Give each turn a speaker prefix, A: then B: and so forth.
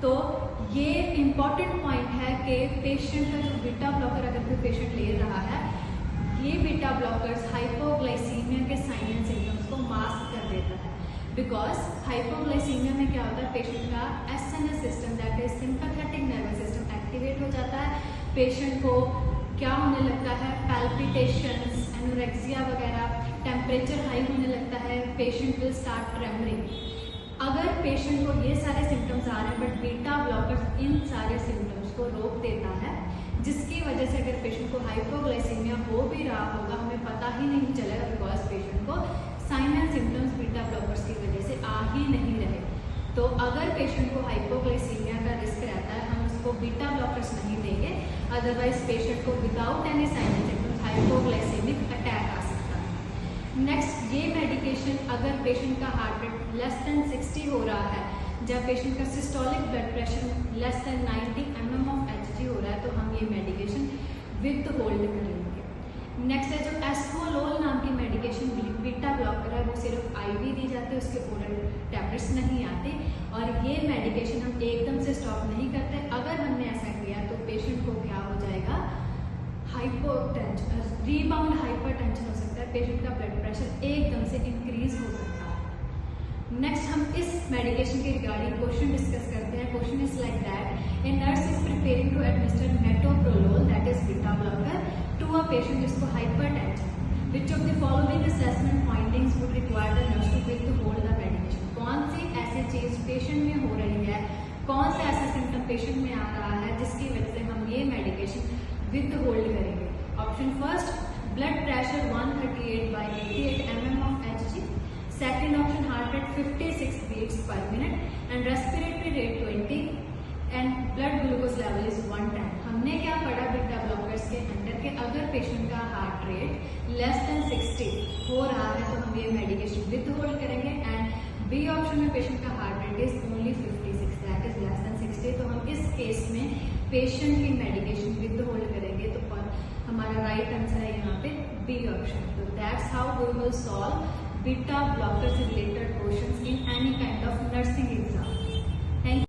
A: तो ये important point है कि पेशेंट का जो बीटा ब्लॉकर अगर कोई पेशेंट ले रहा है, ये बीटा ब्लॉकर्स हाइपोग्लाइसीमिया के साइन एंड सिम्टम्स को मास्क कर देता है। बिकॉज हाइपोग्लाइसीमिया में क्या होता है, पेशेंट का SNS system that is sympathetic nervous system activate हो जाता है। पेशेंट को क्या होने लगता है, पैल्पिटेशंस, एनोरेक्सिया वगैरह, टेम्परेचर हाई होने लगता है, पेशेंट विल स्टार्ट ट्रेमरिंग। अगर पेशेंट को ये सारे सिम्टम्स आ रहे हैं बट बीटा ब्लॉकर्स इन सारे सिम्टम्स को रोक देता है, जिसकी वजह से अगर पेशेंट को हाइपोग्लाइसीमिया हो भी रहा होगा हमें पता ही नहीं चलेगा, बिकॉज पेशेंट को sign and symptoms beta blockers की वजह से आ ही नहीं रहे। तो अगर पेशेंट को हाइपोग्लाइसीमिया का रिस्क रहता है, हम उसको बीटा ब्लॉकर्स नहीं देंगे, अदरवाइज पेशेंट को without any sign and symptoms hypoglycaemic attack आ सकता है। नेक्स्ट, ये मेडिकेशन अगर पेशेंट का हार्ट रेट लेस देन 60 हो रहा है, जब पेशेंट का systolic blood pressure less than 90 mm of Hg हो रहा है, तो हम ये मेडिकेशन विद होल्ड करेंगे। नेक्स्ट है जो एस्फोलोल नाम की मेडिकेशन बीटा ब्लॉकर है, वो सिर्फ आईवी दी जाती है, उसके ओरल टैबलेट्स नहीं आते। और ये मेडिकेशन हम एकदम से स्टॉप नहीं करते। अगर हमने ऐसा किया तो पेशेंट को क्या हो जाएगा, हाइपोटेंशन, रीबाउंड हाइपरटेंशन हो सकता है, पेशेंट का ब्लड प्रेशर एकदम से इंक्रीज हो सकता है। नेक्स्ट, हम इस मेडिकेशन के रिगार्डिंग क्वेश्चन डिस्कस करते हैं। Question is like that, a nurse is preparing to administer metoprolol that is beta blocker to a patient जिसको hypertension, which of the following assessment findings would require the nurse to withhold the medication. कौन सी ऐसी चीज patient में हो रही है, कौन सा ऐसा सिम्टम पेशेंट में आ रहा है जिसकी वजह से हम ये मेडिकेशन विद होल्ड करेंगे। Option first, blood pressure 138/88 mm of Hg। Second option, heart rate 56 beats per minute and respiratory rate 20 and blood glucose level is 110। हमने क्या पढ़ा बीटा ब्लॉकर्स के अंडर के, अगर पेशेंट का हार्ट रेट लेस देन 60 हो रहा है तो हम ये मेडिकेशन विद होल्ड करेंगे। एंड बी ऑप्शन में पेशेंट का heart rate is only 56 that is less than 60, तो हम इस केस में पेशेंट की मेडिकेशन विद होल्ड करेंगे। तो हमारा राइट आंसर है यहाँ पे बी ऑप्शन। तो that's how we will solve beta blockers related questions in any kind of nursing exam.